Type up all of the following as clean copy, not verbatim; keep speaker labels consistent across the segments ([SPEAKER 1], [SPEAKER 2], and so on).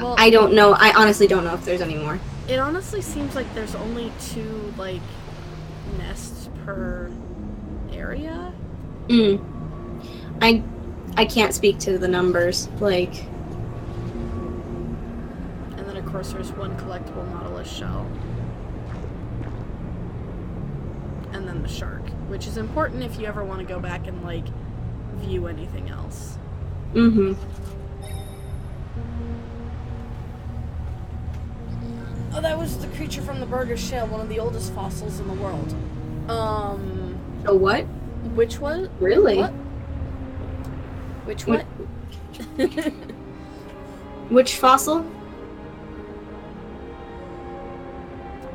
[SPEAKER 1] Well,
[SPEAKER 2] I don't know. I honestly don't know if there's any more.
[SPEAKER 1] It honestly seems like there's only 2, like, nests per area.
[SPEAKER 2] I can't speak to the numbers, like...
[SPEAKER 1] And then, of course, there's 1 collectible Nautilus shell. And then the shark, which is important if you ever want to go back and, like, view anything else.
[SPEAKER 2] Mm-hmm.
[SPEAKER 1] Oh, that was the creature from the Burgess Shale, one of the oldest fossils in the world.
[SPEAKER 2] A what?
[SPEAKER 1] Which one?
[SPEAKER 2] Really?
[SPEAKER 1] What? Which what?
[SPEAKER 2] Which fossil?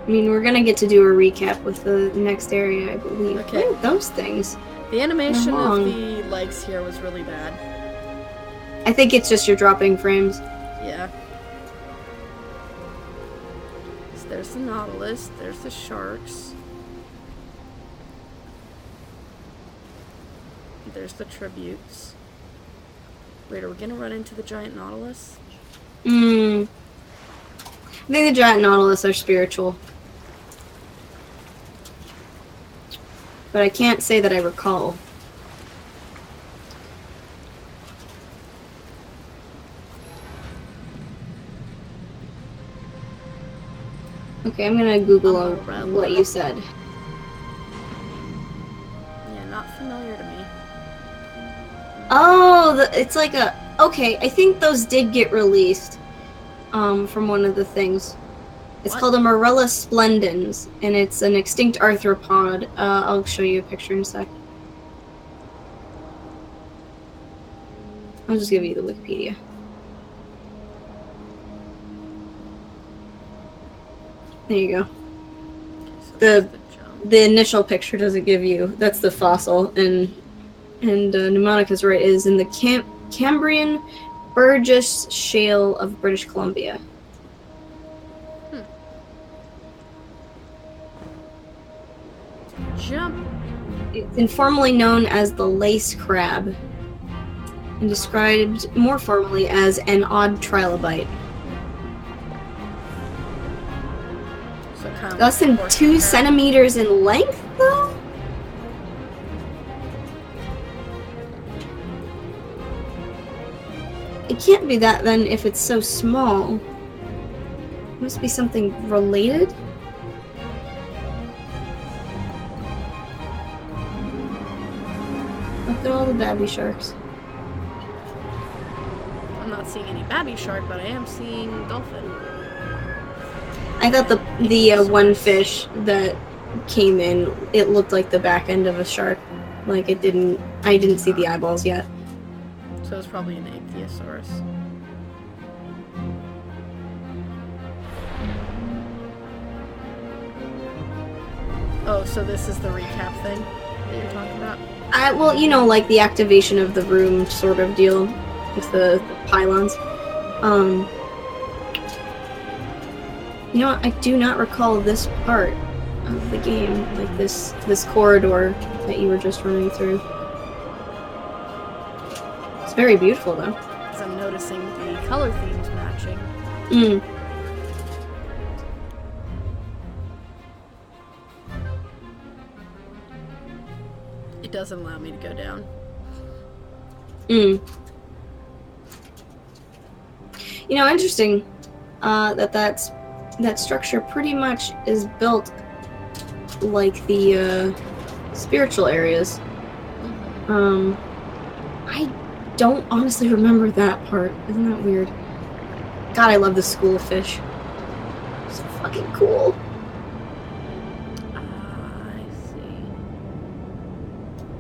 [SPEAKER 2] I mean, we're gonna get to do a recap with the next area, I believe.
[SPEAKER 1] Okay.
[SPEAKER 2] What are those things?
[SPEAKER 1] The animation of the legs here was really bad.
[SPEAKER 2] I think it's just you're dropping frames.
[SPEAKER 1] Yeah. So there's the Nautilus, there's the sharks. There's the tributes. Wait, are we gonna run into the giant Nautilus?
[SPEAKER 2] I think the giant Nautilus are spiritual. But I can't say that I recall. Okay, I'm gonna Google what you said.
[SPEAKER 1] Yeah, not familiar to me.
[SPEAKER 2] Oh, it's like a... Okay, I think those did get released from one of the things. It's called a Morella splendens, and it's an extinct arthropod. I'll show you a picture in a sec. I'll just give you the Wikipedia. There you go.
[SPEAKER 1] Okay, so
[SPEAKER 2] The initial picture doesn't give you... That's the fossil, and Mnemonica's right, is in the Cambrian Burgess Shale of British Columbia.
[SPEAKER 1] Jump.
[SPEAKER 2] It's informally known as the lace crab, and described more formally as an odd trilobite.
[SPEAKER 1] So kind of
[SPEAKER 2] Less than 2 centimeters in length, though? It can't be that then if it's so small. It must be something related? Look at all the babby sharks.
[SPEAKER 1] I'm not seeing any babby shark, but I am seeing dolphin.
[SPEAKER 2] I thought the one fish that came in, it looked like the back end of a shark. Like it didn't... I didn't see the eyeballs yet.
[SPEAKER 1] So it's probably an ichthyosaurus. Oh, so this is the recap thing that you're talking about?
[SPEAKER 2] Well, you know, like the activation of the room sort of deal with the pylons. You know what? I do not recall this part of the game, like this corridor that you were just running through. It's very beautiful, though.
[SPEAKER 1] Because I'm noticing the color themes matching. It doesn't allow me to go down.
[SPEAKER 2] You know, interesting that structure pretty much is built like the spiritual areas. I don't honestly remember that part. Isn't that weird? God, I love the school of fish. So fucking cool.
[SPEAKER 1] I see.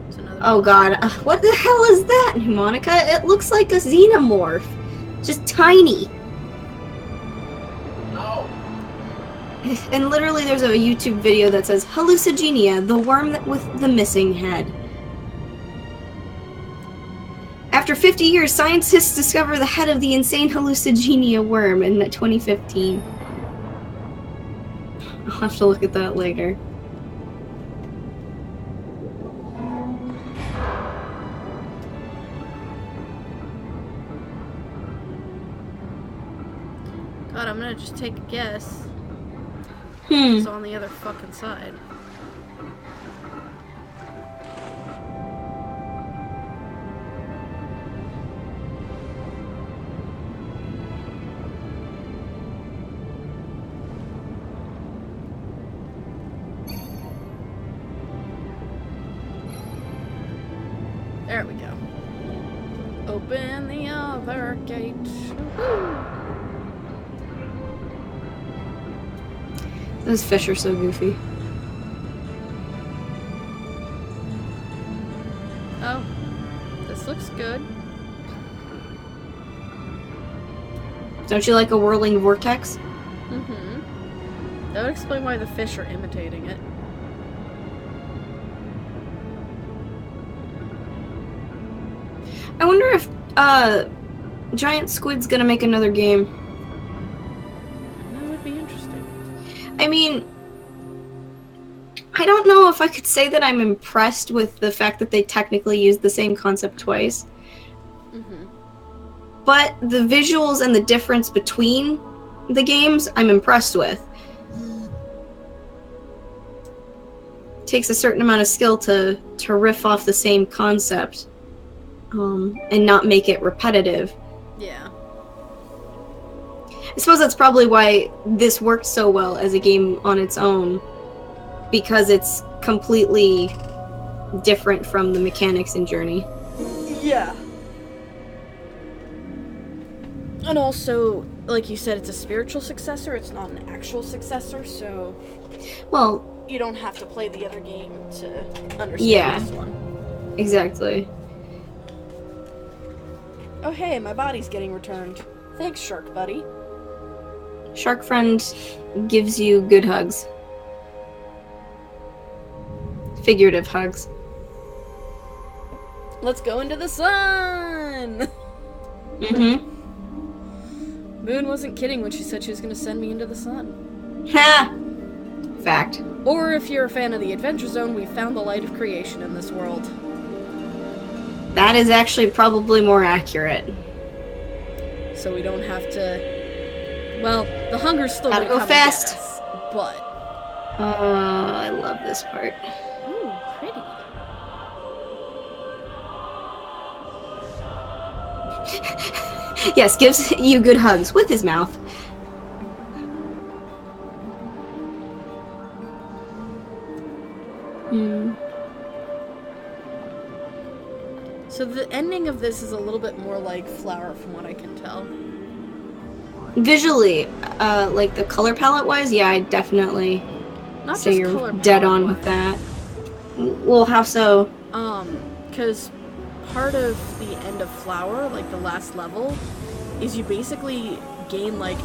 [SPEAKER 1] It's another
[SPEAKER 2] Oh god, what the hell is that, Monica? It looks like a xenomorph. Just tiny.
[SPEAKER 3] No.
[SPEAKER 2] And literally there's a YouTube video that says, Hallucigenia, the worm with the missing head. After 50 years, scientists discover the head of the insane Hallucigenia worm in 2015. I'll have to look at that later.
[SPEAKER 1] God, I'm gonna just take a guess.
[SPEAKER 2] Hmm.
[SPEAKER 1] It's on the other fucking side. There we go. Open the other gate.
[SPEAKER 2] Those fish are so goofy.
[SPEAKER 1] Oh, this looks good.
[SPEAKER 2] Don't you like a whirling vortex?
[SPEAKER 1] Mm-hmm. That would explain why the fish are imitating it.
[SPEAKER 2] I wonder if Giant Squid's gonna make another game.
[SPEAKER 1] That would be interesting.
[SPEAKER 2] I mean, I don't know if I could say that I'm impressed with the fact that they technically used the same concept twice.
[SPEAKER 1] Mm-hmm.
[SPEAKER 2] But the visuals and the difference between the games, I'm impressed with. Takes a certain amount of skill to riff off the same concept, and not make it repetitive.
[SPEAKER 1] Yeah.
[SPEAKER 2] I suppose that's probably why this worked so well as a game on its own, because it's completely different from the mechanics in Journey.
[SPEAKER 1] Yeah. And also, like you said, it's a spiritual successor, it's not an actual successor, so
[SPEAKER 2] Well,
[SPEAKER 1] you don't have to play the other game to understand this one.
[SPEAKER 2] Exactly.
[SPEAKER 1] Oh hey, my body's getting returned. Thanks, Shark Buddy.
[SPEAKER 2] Shark Friend gives you good hugs. Figurative hugs.
[SPEAKER 1] Let's go into the sun!
[SPEAKER 2] Mm-hmm.
[SPEAKER 1] Moon wasn't kidding when she said she was going to send me into the sun.
[SPEAKER 2] Ha! Fact.
[SPEAKER 1] Or if you're a fan of the Adventure Zone, we found the light of creation in this world.
[SPEAKER 2] That is actually probably more accurate.
[SPEAKER 1] So we don't have to... Well, the hunger's still
[SPEAKER 2] Gotta
[SPEAKER 1] gonna
[SPEAKER 2] go
[SPEAKER 1] come and get
[SPEAKER 2] fast.
[SPEAKER 1] us, but...
[SPEAKER 2] I love this part.
[SPEAKER 1] Ooh, pretty.
[SPEAKER 2] Yes, gives you good hugs with his mouth. Hmm.
[SPEAKER 1] So the ending of this is a little bit more like Flower from what I can tell.
[SPEAKER 2] Visually, like the color palette wise, yeah, I definitely
[SPEAKER 1] Not
[SPEAKER 2] say
[SPEAKER 1] just
[SPEAKER 2] you're
[SPEAKER 1] color
[SPEAKER 2] dead
[SPEAKER 1] palette
[SPEAKER 2] on with
[SPEAKER 1] wise.
[SPEAKER 2] that. Well, how so?
[SPEAKER 1] Because part of the end of Flower, like the last level, is you basically gain, like,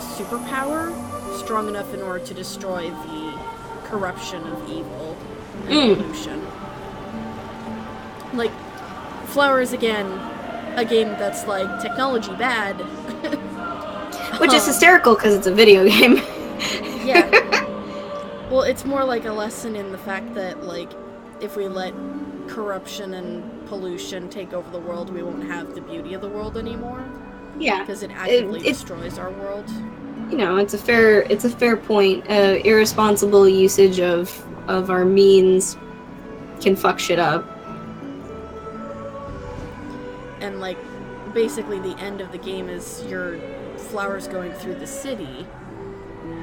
[SPEAKER 1] superpower strong enough in order to destroy the corruption of evil and pollution. Like, Flower is, again, a game that's, like, technology bad.
[SPEAKER 2] Which is hysterical because it's a video game.
[SPEAKER 1] Yeah. Well, it's more like a lesson in the fact that, like, if we let corruption and pollution take over the world, we won't have the beauty of the world anymore.
[SPEAKER 2] Yeah.
[SPEAKER 1] Because it actively destroys our world.
[SPEAKER 2] You know, it's a fair point. Irresponsible usage of our means can fuck shit up.
[SPEAKER 1] And, like, basically the end of the game is your Flowers going through the city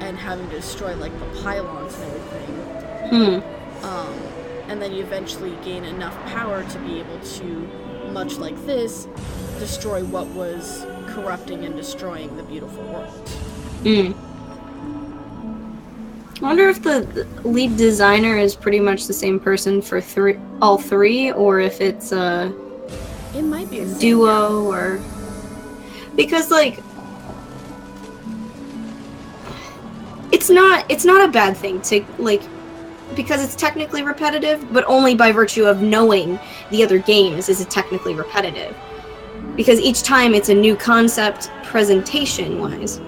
[SPEAKER 1] and having to destroy, like, the pylons and everything. And then you eventually gain enough power to be able to, much like this, destroy what was corrupting and destroying the beautiful world.
[SPEAKER 2] I wonder if the lead designer is pretty much the same person for all three, or if it's a
[SPEAKER 1] It might be a
[SPEAKER 2] duo, or because like it's not a bad thing to like, because it's technically repetitive, but only by virtue of knowing the other games is it technically repetitive. Because each time it's a new concept presentation-wise.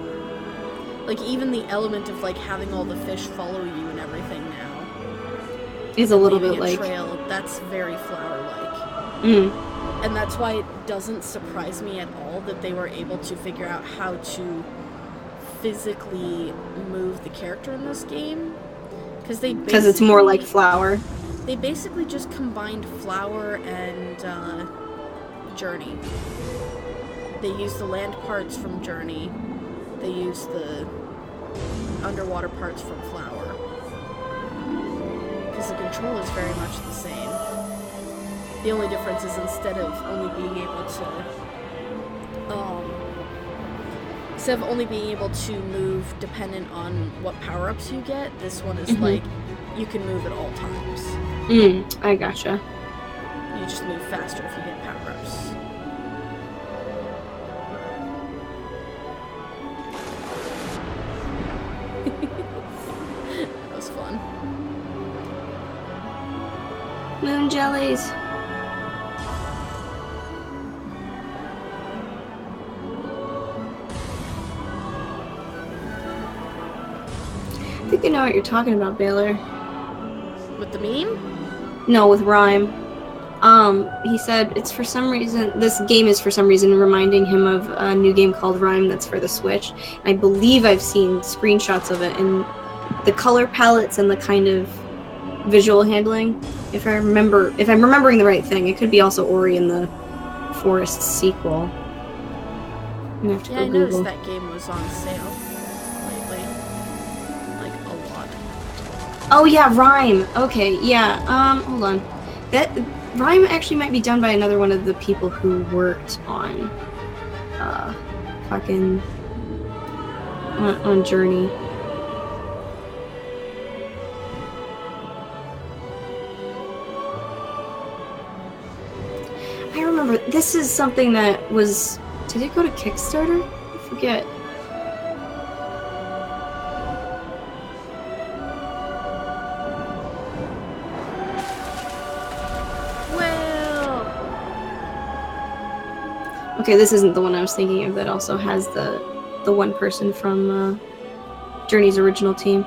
[SPEAKER 1] Like, even the element of, like, having all the fish follow you and everything now.
[SPEAKER 2] Is a little
[SPEAKER 1] Leaving
[SPEAKER 2] bit
[SPEAKER 1] a
[SPEAKER 2] like...
[SPEAKER 1] trail, that's very Flower-like. And that's why it doesn't surprise me at all that they were able to figure out how to physically move the character in this game.
[SPEAKER 2] Because it's more like Flower.
[SPEAKER 1] They basically just combined Flower and Journey. They used the land parts from Journey. They used the underwater parts from Flower. Because the control is very much the same. The only difference is instead of only being able to move dependent on what power-ups you get, this one is like you can move at all times.
[SPEAKER 2] I gotcha.
[SPEAKER 1] You just move faster if you get power-ups. That was fun.
[SPEAKER 2] Moon jellies. I think I know what you're talking about, Baylor.
[SPEAKER 1] With the meme?
[SPEAKER 2] No, with Rhyme. He said it's for some reason, this game is for some reason reminding him of a new game called Rhyme that's for the Switch. I believe I've seen screenshots of it, and the color palettes and the kind of visual handling, if I'm remembering the right thing, it could be also Ori and the Forest sequel. I'm gonna have to go
[SPEAKER 1] I
[SPEAKER 2] Google.
[SPEAKER 1] noticed that game was on sale lately. Like, a lot.
[SPEAKER 2] Oh yeah, Rhyme. Okay, yeah. Hold on. That Rhyme actually might be done by another one of the people who worked on on Journey. I remember this is something that was, did it go to Kickstarter? I forget. Okay, this isn't the one I was thinking of that also has the one person from Journey's original team.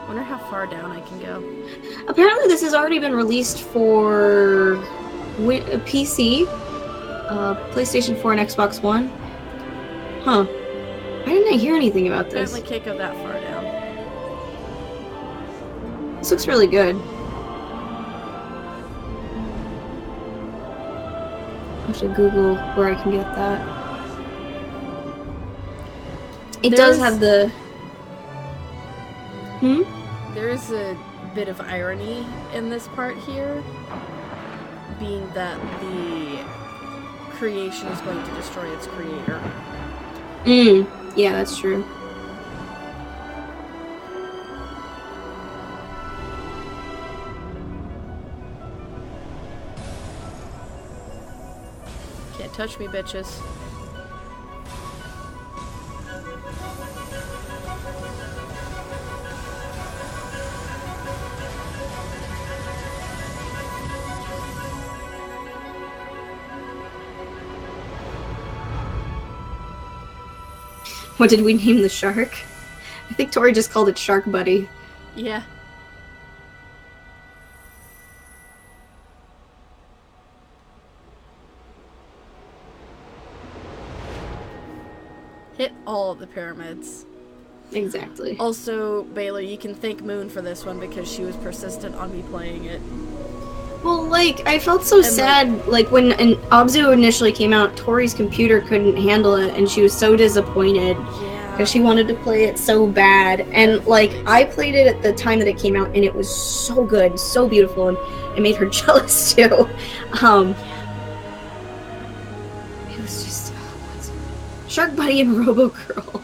[SPEAKER 1] Wonder how far down I can go.
[SPEAKER 2] Apparently this has already been released for PC, PlayStation 4 and Xbox One. Huh. Why didn't I hear anything about this?
[SPEAKER 1] Apparently can't go that far down.
[SPEAKER 2] This looks really good. I have to Google where I can get that. It does have the...
[SPEAKER 1] There is a bit of irony in this part here, being that the creation is going to destroy its creator.
[SPEAKER 2] Yeah, that's true.
[SPEAKER 1] Can't touch me, bitches.
[SPEAKER 2] What did we name the shark? I think Tori just called it Shark Buddy.
[SPEAKER 1] Yeah. Hit all of the pyramids.
[SPEAKER 2] Exactly.
[SPEAKER 1] Also, Baylor, you can thank Moon for this one because she was persistent on me playing it.
[SPEAKER 2] Well, like, I felt so sad, like, when Abzu initially came out, Tori's computer couldn't handle it, and she was so disappointed.
[SPEAKER 1] Yeah.
[SPEAKER 2] Because she wanted to play it so bad. And, like, I played it at the time that it came out, and it was so good, so beautiful, and it made her jealous, too. It was just... Shark Buddy and Robo Girl.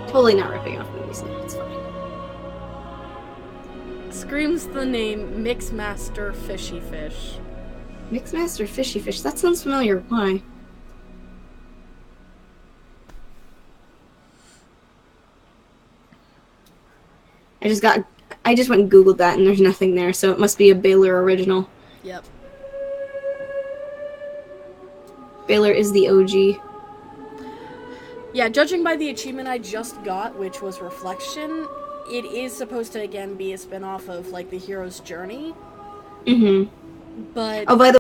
[SPEAKER 2] Totally not ripping off movies now, it's fine.
[SPEAKER 1] Screams the name Mixmaster Fishy Fish.
[SPEAKER 2] Mixmaster Fishy Fish? That sounds familiar. Why? I just went and Googled that and there's nothing there, so it must be a Baylor original.
[SPEAKER 1] Yep.
[SPEAKER 2] Baylor is the OG.
[SPEAKER 1] Yeah, judging by the achievement I just got, which was Reflection, it is supposed to, again, be a spin-off of, like, the hero's journey.
[SPEAKER 2] Mm-hmm.
[SPEAKER 1] But...
[SPEAKER 2] Oh, by the